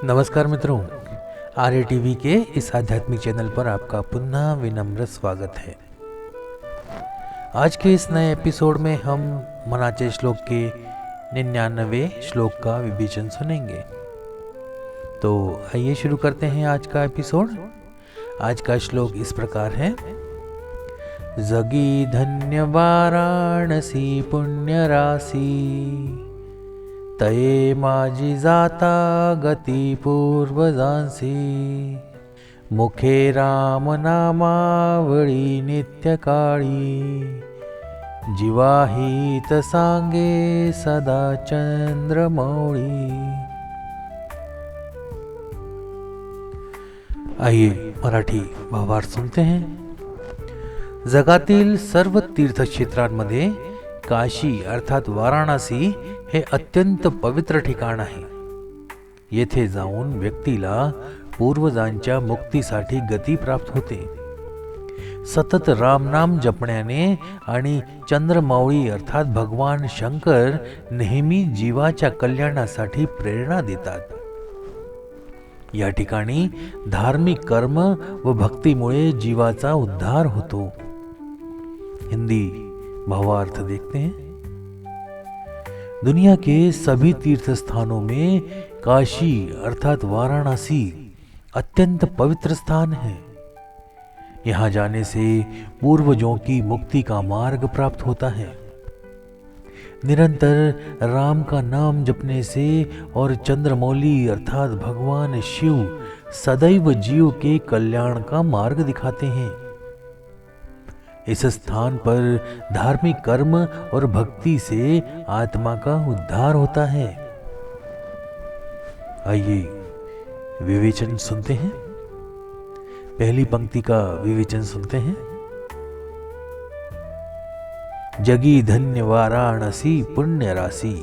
नमस्कार मित्रों, आर्य टीवी के इस आध्यात्मिक चैनल पर आपका पुनः विनम्र स्वागत है। आज के इस नए एपिसोड में हम मनाचे श्लोक के 99वें श्लोक का विवेचन सुनेंगे। तो आइए शुरू करते हैं आज का एपिसोड। आज का श्लोक इस प्रकार है। जगी धन्य वाराणसी पुण्य राशि, तये माझी जाता गती पूर्वजांसी, मुखे राम नामावळी नित्य काळी, जीवाहित सांगे सदा चंद्रमौळी। आइए मराठी भावार्थ सुनते हैं। जगातील सर्व तीर्थक्षेत्रांमध्ये काशी अर्थात वाराणसी हे अत्यंत पवित्र ठिकाण आहे। येथे जाऊन व्यक्तीला पूर्वजांच्या मुक्तीसाठी गती प्राप्त होते। सतत रामनाम जपण्याने आणि चंद्रमौळी अर्थात भगवान शंकर नेहमी जीवाच्या कल्याणासाठी प्रेरणा देतात। या ठिकाणी धार्मिक कर्म व भक्तीमुळे जीवाचा उद्धार होतो। हिंदी भावार्थ देखते हैं। दुनिया के सभी तीर्थ स्थानों में काशी अर्थात वाराणसी अत्यंत पवित्र स्थान है। यहाँ जाने से पूर्वजों की मुक्ति का मार्ग प्राप्त होता है। निरंतर राम का नाम जपने से और चंद्रमौली अर्थात भगवान शिव सदैव जीव के कल्याण का मार्ग दिखाते हैं। इस स्थान पर धार्मिक कर्म और भक्ति से आत्मा का उद्धार होता है। आइए विवेचन सुनते हैं। पहली पंक्ति का विवेचन सुनते हैं। जगी धन्य वाराणसी पुण्य राशि।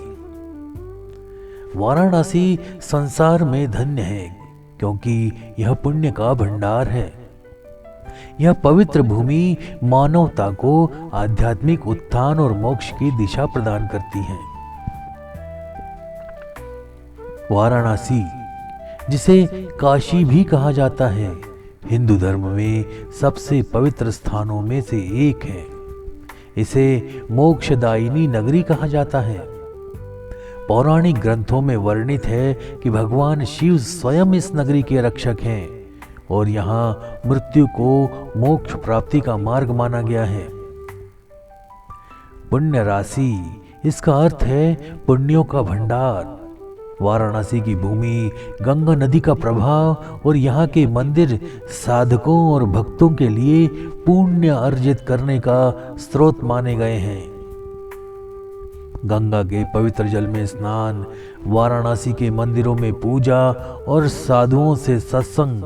वाराणसी संसार में धन्य है क्योंकि यह पुण्य का भंडार है। यह पवित्र भूमि मानवता को आध्यात्मिक उत्थान और मोक्ष की दिशा प्रदान करती है। वाराणसी, जिसे काशी भी कहा जाता है, हिंदू धर्म में सबसे पवित्र स्थानों में से एक है। इसे मोक्षदायिनी नगरी कहा जाता है। पौराणिक ग्रंथों में वर्णित है कि भगवान शिव स्वयं इस नगरी के रक्षक हैं और यहाँ मृत्यु को मोक्ष प्राप्ति का मार्ग माना गया है। पुण्य राशि, इसका अर्थ है पुण्यों का भंडार। वाराणसी की भूमि गंगा नदी का प्रभाव और यहाँ के मंदिर साधकों और भक्तों के लिए पुण्य अर्जित करने का स्रोत माने गए हैं। गंगा के पवित्र जल में स्नान, वाराणसी के मंदिरों में पूजा और साधुओं से सत्संग,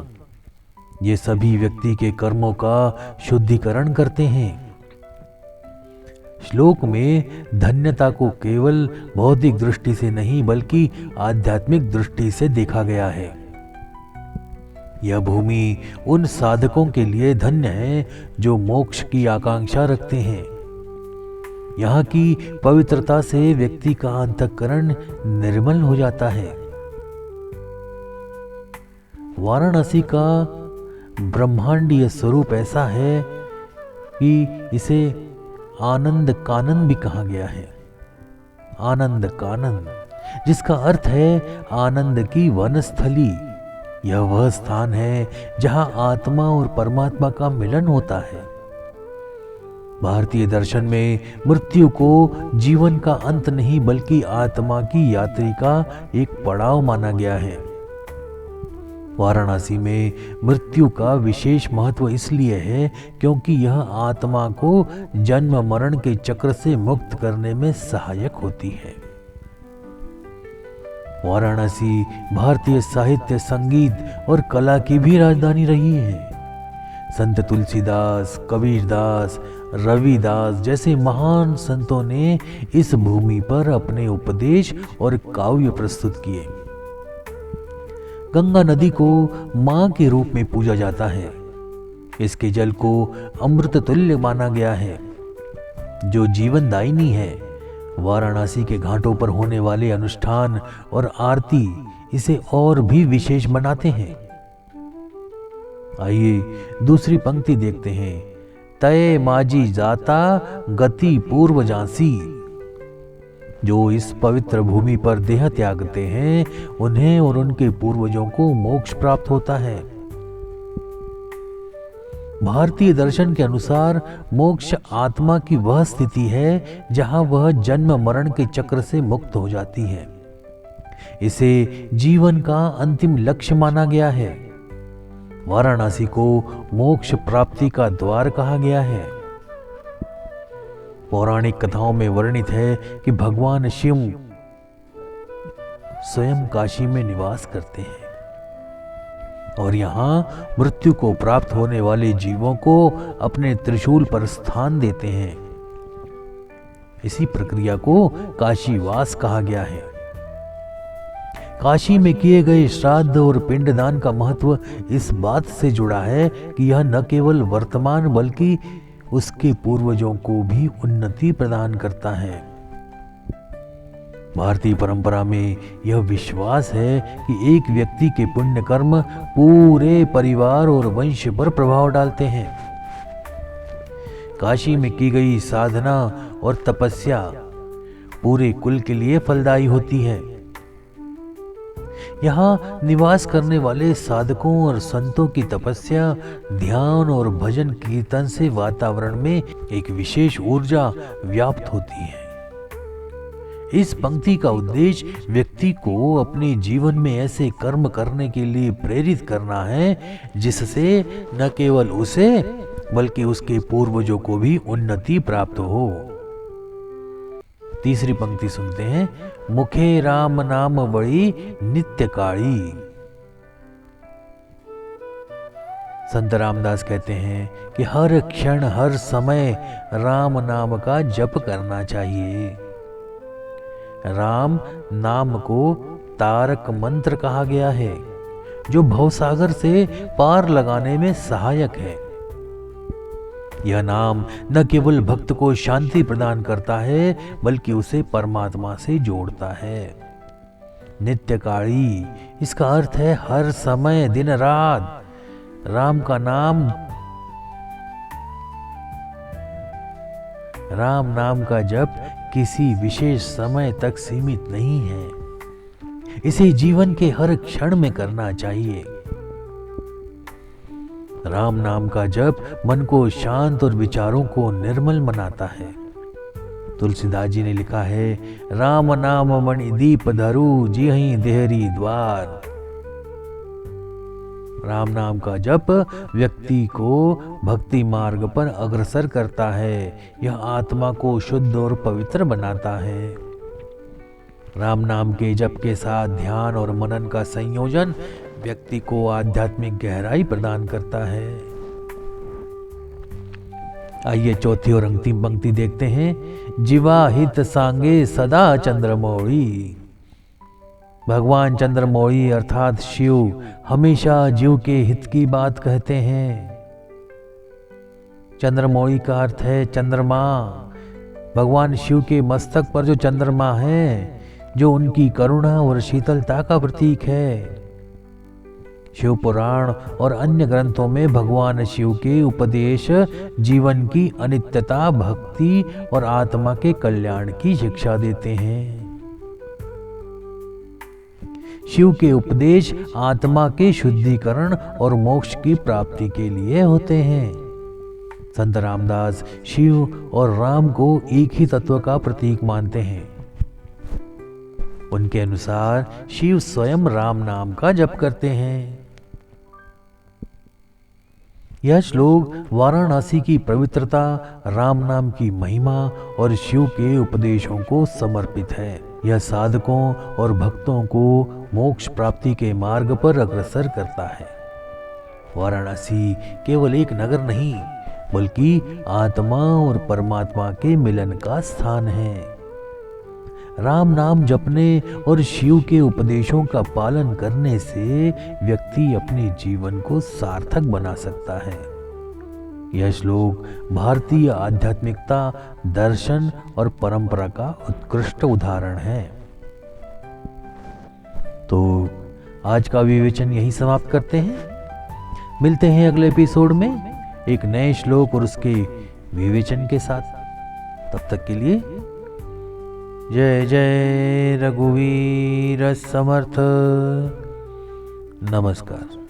ये सभी व्यक्ति के कर्मों का शुद्धिकरण करते हैं। श्लोक में धन्यता को केवल भौतिक दृष्टि से नहीं बल्कि आध्यात्मिक दृष्टि से देखा गया है। यह भूमि उन साधकों के लिए धन्य है जो मोक्ष की आकांक्षा रखते हैं। यहाँ की पवित्रता से व्यक्ति का अंतःकरण निर्मल हो जाता है। वाराणसी का ब्रह्मांडीय स्वरूप ऐसा है कि इसे आनंद कानन भी कहा गया है। आनंद कानन, जिसका अर्थ है आनंद की वनस्थली। यह वह स्थान है जहां आत्मा और परमात्मा का मिलन होता है। भारतीय दर्शन में मृत्यु को जीवन का अंत नहीं बल्कि आत्मा की यात्री का एक पड़ाव माना गया है। वाराणसी में मृत्यु का विशेष महत्व इसलिए है क्योंकि यह आत्मा को जन्म मरण के चक्र से मुक्त करने में सहायक होती है। वाराणसी भारतीय साहित्य, संगीत और कला की भी राजधानी रही है। संत तुलसीदास, कबीरदास, रविदास जैसे महान संतों ने इस भूमि पर अपने उपदेश और काव्य प्रस्तुत किए। गंगा नदी को मां के रूप में पूजा जाता है। इसके जल को अमृत तुल्य माना गया है जो जीवनदायिनी है। वाराणसी के घाटों पर होने वाले अनुष्ठान और आरती इसे और भी विशेष बनाते हैं। आइए दूसरी पंक्ति देखते हैं। तय माजी जाता गति पूर्व जासी। जो इस पवित्र भूमि पर देह त्यागते हैं उन्हें और उनके पूर्वजों को मोक्ष प्राप्त होता है। भारतीय दर्शन के अनुसार मोक्ष आत्मा की वह स्थिति है जहां वह जन्म मरण के चक्र से मुक्त हो जाती है। इसे जीवन का अंतिम लक्ष्य माना गया है। वाराणसी को मोक्ष प्राप्ति का द्वार कहा गया है। पौराणिक कथाओं में वर्णित है कि भगवान शिव स्वयं काशी में निवास करते हैं और यहां मृत्यु को प्राप्त होने वाले जीवों को अपने त्रिशूल पर स्थान देते हैं। इसी प्रक्रिया को काशीवास कहा गया है। काशी में किए गए श्राद्ध और पिंडदान का महत्व इस बात से जुड़ा है कि यह न केवल वर्तमान बल्कि उसके पूर्वजों को भी उन्नति प्रदान करता है। भारतीय परंपरा में यह विश्वास है कि एक व्यक्ति के पुण्य कर्म पूरे परिवार और वंश पर प्रभाव डालते हैं। काशी में की गई साधना और तपस्या पूरे कुल के लिए फलदायी होती है। यहाँ निवास करने वाले साधकों और संतों की तपस्या, ध्यान और भजन कीर्तन से वातावरण में एक विशेष ऊर्जा व्याप्त होती है। इस पंक्ति का उद्देश्य व्यक्ति को अपने जीवन में ऐसे कर्म करने के लिए प्रेरित करना है जिससे न केवल उसे बल्कि उसके पूर्वजों को भी उन्नति प्राप्त हो। तीसरी पंक्ति सुनते हैं। मुखे राम नाम बड़ी नित्य काली। संत रामदास कहते हैं कि हर क्षण हर समय राम नाम का जप करना चाहिए। राम नाम को तारक मंत्र कहा गया है जो भवसागर से पार लगाने में सहायक है। यह नाम न केवल भक्त को शांति प्रदान करता है बल्कि उसे परमात्मा से जोड़ता है। नित्यकाली इसका अर्थ है हर समय दिन रात। राम का नाम, राम नाम का जप किसी विशेष समय तक सीमित नहीं है। इसे जीवन के हर क्षण में करना चाहिए। राम नाम का जप मन को शांत और विचारों को निर्मल बनाता है। तुलसीदास जी ने लिखा है, राम नाम मणि दीप धरु जिहि देहरी द्वार। राम नाम का जप व्यक्ति को भक्ति मार्ग पर अग्रसर करता है। यह आत्मा को शुद्ध और पवित्र बनाता है। राम नाम के जप के साथ ध्यान और मनन का संयोजन व्यक्ति को आध्यात्मिक गहराई प्रदान करता है। आइए चौथी और अंतिम पंक्ति देखते हैं। जीवा हित सांगे सदा चंद्रमौली। भगवान चंद्रमौली अर्थात शिव हमेशा जीव के हित की बात कहते हैं। चंद्रमौली का अर्थ है चंद्रमा। भगवान शिव के मस्तक पर जो चंद्रमा है जो उनकी करुणा और शीतलता का प्रतीक है। शिव पुराण और अन्य ग्रंथों में भगवान शिव के उपदेश जीवन की अनित्यता, भक्ति और आत्मा के कल्याण की शिक्षा देते हैं। शिव के उपदेश आत्मा के शुद्धिकरण और मोक्ष की प्राप्ति के लिए होते हैं। संत रामदास शिव और राम को एक ही तत्व का प्रतीक मानते हैं। उनके अनुसार शिव स्वयं राम नाम का जप करते हैं। यह श्लोक वाराणसी की पवित्रता, राम नाम की महिमा और शिव के उपदेशों को समर्पित है। यह साधकों और भक्तों को मोक्ष प्राप्ति के मार्ग पर अग्रसर करता है। वाराणसी केवल एक नगर नहीं बल्कि आत्मा और परमात्मा के मिलन का स्थान है। राम नाम जपने और शिव के उपदेशों का पालन करने से व्यक्ति अपने जीवन को सार्थक बना सकता है। यह श्लोक भारतीय आध्यात्मिकता, दर्शन और परंपरा का उत्कृष्ट उदाहरण है। तो आज का विवेचन यही समाप्त करते हैं। मिलते हैं अगले एपिसोड में एक नए श्लोक और उसके विवेचन के साथ। तब तक के लिए जय जय रघुवीर समर्थ। नमस्कार।